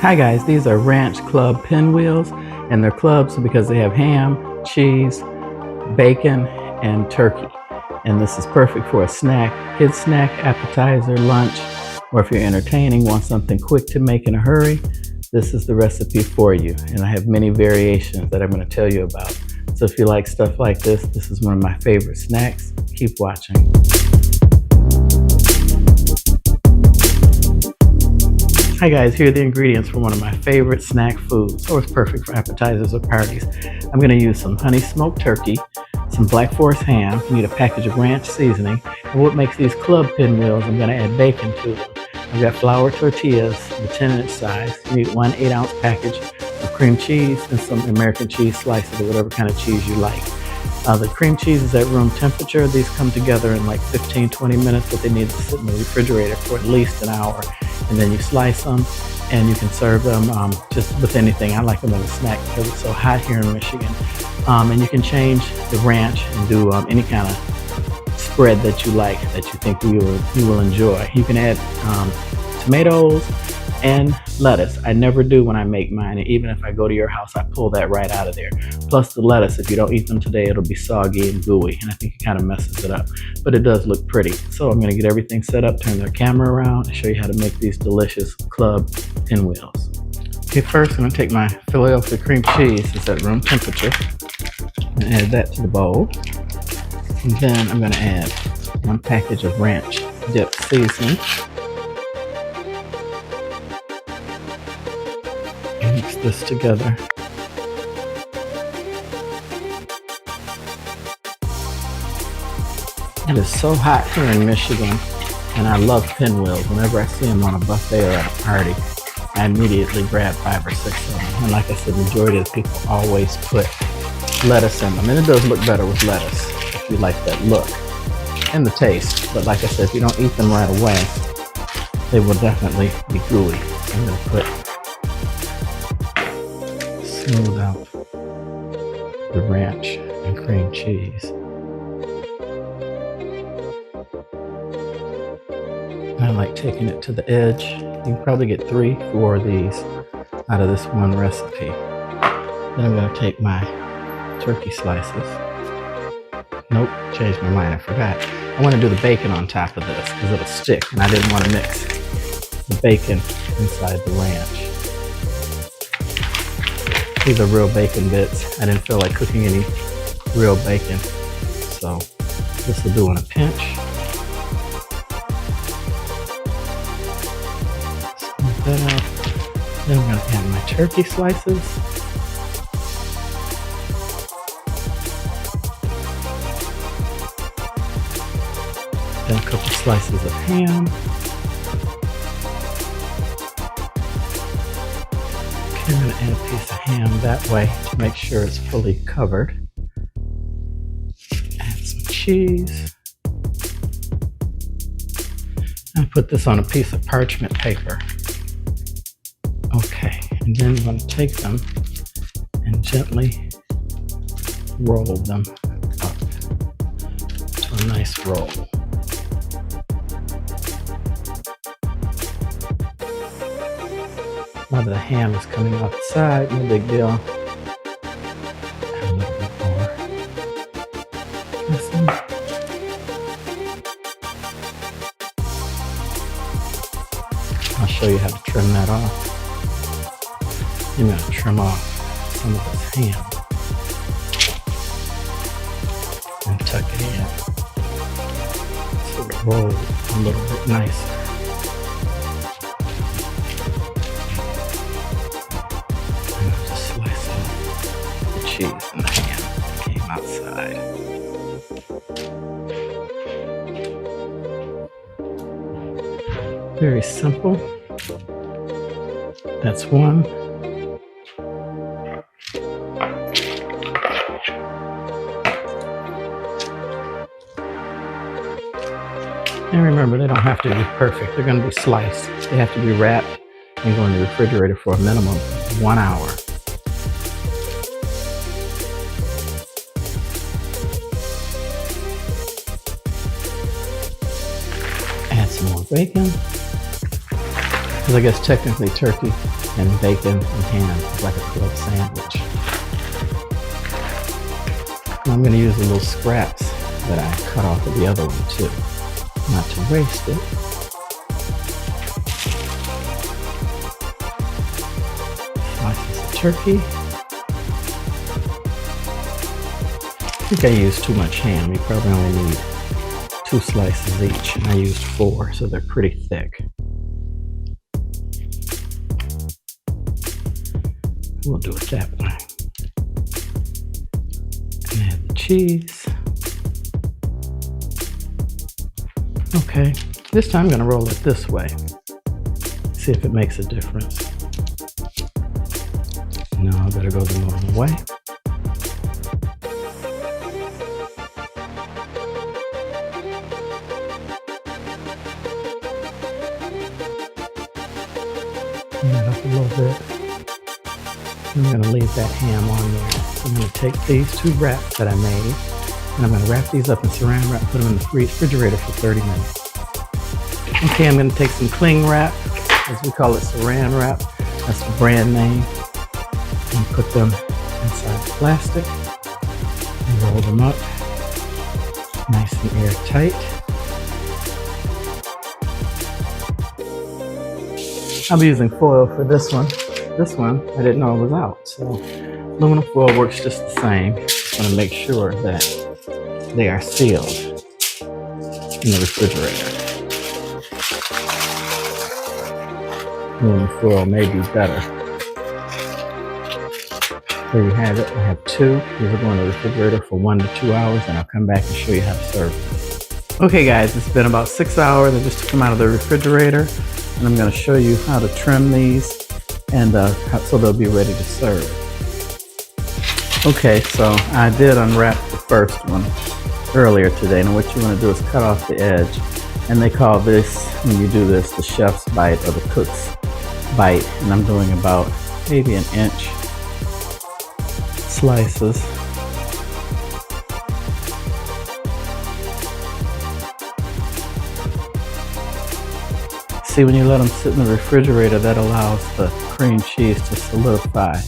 Hi guys, these are Ranch Club Pinwheels, and they're clubs because they have ham, cheese, bacon, and turkey. And this is perfect for a snack, kid snack, appetizer, lunch, or if you're entertaining, want something quick to make in a hurry, this is the recipe for you. And I have many variations that I'm going to tell you about. So if you like stuff like this is one of my favorite snacks. Keep watching. Hi guys, here are the ingredients for one of my favorite snack foods, so it's perfect for appetizers or parties. I'm going to use some honey smoked turkey, some Black Forest ham, you need a package of ranch seasoning, and what makes these club pinwheels, I'm going to add bacon to them. I've got flour tortillas, the 10-inch size, you need one 8-ounce package of cream cheese and some American cheese slices or whatever kind of cheese you like. The cream cheese is at room temperature. These come together in like 15-20 minutes, but they need to sit in the refrigerator for at least an hour. And then you slice them and you can serve them just with anything. I like them as a snack because it's so hot here in Michigan. And you can change the ranch and do any kind of spread that you like, that you think you will enjoy. You can add tomatoes and lettuce. I never do when I make mine, and even if I go to your house, I pull that right out of there. Plus the lettuce, if you don't eat them today, it'll be soggy and gooey, and I think it kind of messes it up, but it does look pretty. So I'm going to get everything set up, turn the camera around, and show you how to make these delicious club pinwheels. Okay, first I'm going to take my Philadelphia cream cheese, it's at room temperature, and add that to the bowl. And then I'm going to add one package of ranch dip seasoning. Mix this together. It is so hot here in Michigan, and I love pinwheels. Whenever I see them on a buffet or at a party, I immediately grab 5 or 6 of them. And like I said, the majority of the people always put lettuce in them. And it does look better with lettuce if you like that look and the taste. But like I said, if you don't eat them right away, they will definitely be gooey. So I'm going to put smooth out the ranch and cream cheese. I like taking it to the edge. You can probably get 3 or 4 of these out of this one recipe. Then I'm going to take my turkey slices. Nope, changed my mind, I forgot. I want to do the bacon on top of this because it'll stick, and I didn't want to mix the bacon inside the ranch. These are real bacon bits. I didn't feel like cooking any real bacon, so this will do in a pinch. Smooth that out. Then I'm going to add my turkey slices. Then a couple slices of ham. I'm going to add a piece of ham that way to make sure it's fully covered. Add some cheese. And put this on a piece of parchment paper. Okay, and then I'm going to take them and gently roll them up to a nice roll. Now that the ham is coming off the side, no big deal. Add a little bit more. Listen. I'll show you how to trim that off. I'm going to trim off some of this ham and tuck it in so it rolls a little bit nicer. Cheese and the ham came outside. Very simple. That's one. And remember, they don't have to be perfect. They're going to be sliced. They have to be wrapped and go in the refrigerator for a minimum of 1 hour. Add some more bacon. Because I guess technically turkey and bacon and ham. It's like a club sandwich. And I'm going to use the little scraps that I cut off of the other one too, not to waste it. Slices of turkey. I think I used too much ham. You probably only need 2 slices each, and I used 4, so they're pretty thick. We'll do it that way. And add the cheese. Okay, this time I'm going to roll it this way. See if it makes a difference. No, I better go the normal way. Clean it up a little bit. I'm going to leave that ham on there. So I'm going to take these 2 wraps that I made, and I'm going to wrap these up in saran wrap, put them in the refrigerator for 30 minutes. Okay, I'm going to take some cling wrap, as we call it saran wrap. That's the brand name. And put them inside the plastic and roll them up nice and airtight. I'll be using foil for this one. This one, I didn't know it was out, so aluminum foil works just the same. Just want to make sure that they are sealed in the refrigerator. Aluminum foil may be better. There you have it. I have 2. These are going to the refrigerator for 1 to 2 hours, and I'll come back and show you how to serve them. Okay guys, it's been about 6 hours. I just took them out of the refrigerator, and I'm going to show you how to trim these and so they'll be ready to serve. Okay, so I did unwrap the first one earlier today, and what you want to do is cut off the edge, and they call this, when you do this, the chef's bite or the cook's bite, and I'm doing about maybe 1 inch slices. See, when you let them sit in the refrigerator, that allows the cream cheese to solidify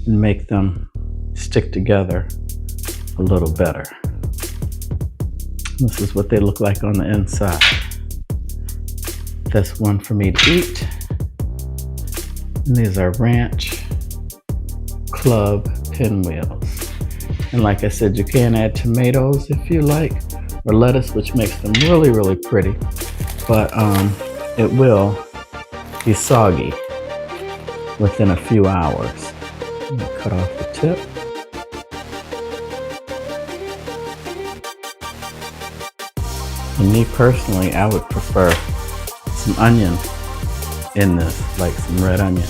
and make them stick together a little better. This is what they look like on the inside. That's one for me to eat. And these are Ranch Club Pinwheels. And like I said, you can add tomatoes if you like, or lettuce, which makes them really, really pretty. But it will be soggy within a few hours. I'm gonna cut off the tip. And me personally, I would prefer some onion in this, like some red onion.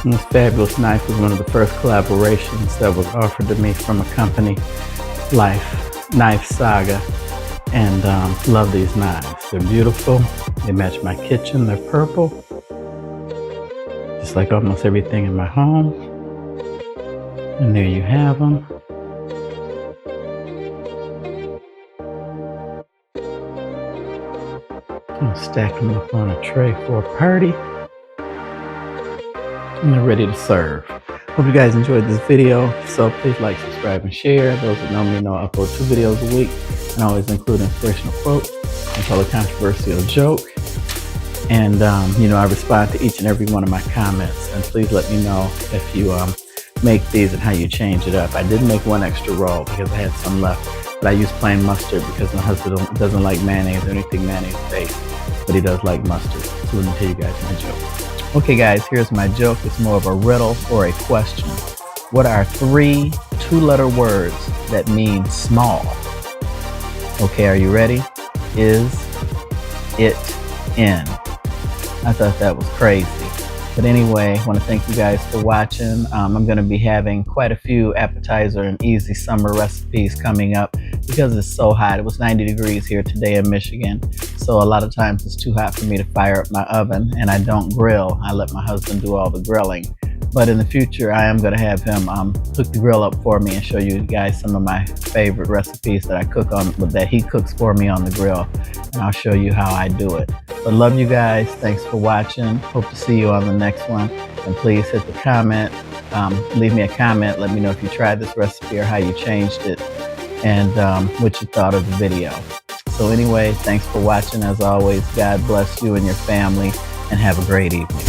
And this fabulous knife was one of the first collaborations that was offered to me from a company, Knife Saga, and love these knives. They're beautiful. They match my kitchen. They're purple, just like almost everything in my home. And there you have them. I'm stacking them up on a tray for a party. And they're ready to serve. Hope you guys enjoyed this video. So please like, subscribe, and share. Those that know me know I upload 2 videos a week and always include an inspirational quote and tell a controversial joke. And I respond to each and every one of my comments. And please let me know if you make these and how you change it up. I did make 1 extra roll because I had some left, but I use plain mustard because my husband doesn't like mayonnaise or anything mayonnaise based, but he does like mustard. So let me tell you guys my joke. Okay guys, here's my joke. It's more of a riddle or a question. What are 3 2-letter words that mean small? Okay, are you ready? Is, it, in. I thought that was crazy. But anyway, I want to thank you guys for watching. I'm going to be having quite a few appetizer and easy summer recipes coming up because it's so hot. It was 90 degrees here today in Michigan. So a lot of times it's too hot for me to fire up my oven, and I don't grill. I let my husband do all the grilling. But in the future, I am going to have him hook the grill up for me and show you guys some of my favorite recipes that I cook on, that he cooks for me on the grill. And I'll show you how I do it. But love you guys. Thanks for watching. Hope to see you on the next one. And please hit the comment. Leave me a comment. Let me know if you tried this recipe or how you changed it, and what you thought of the video. So anyway, thanks for watching. As always, God bless you and your family, and have a great evening.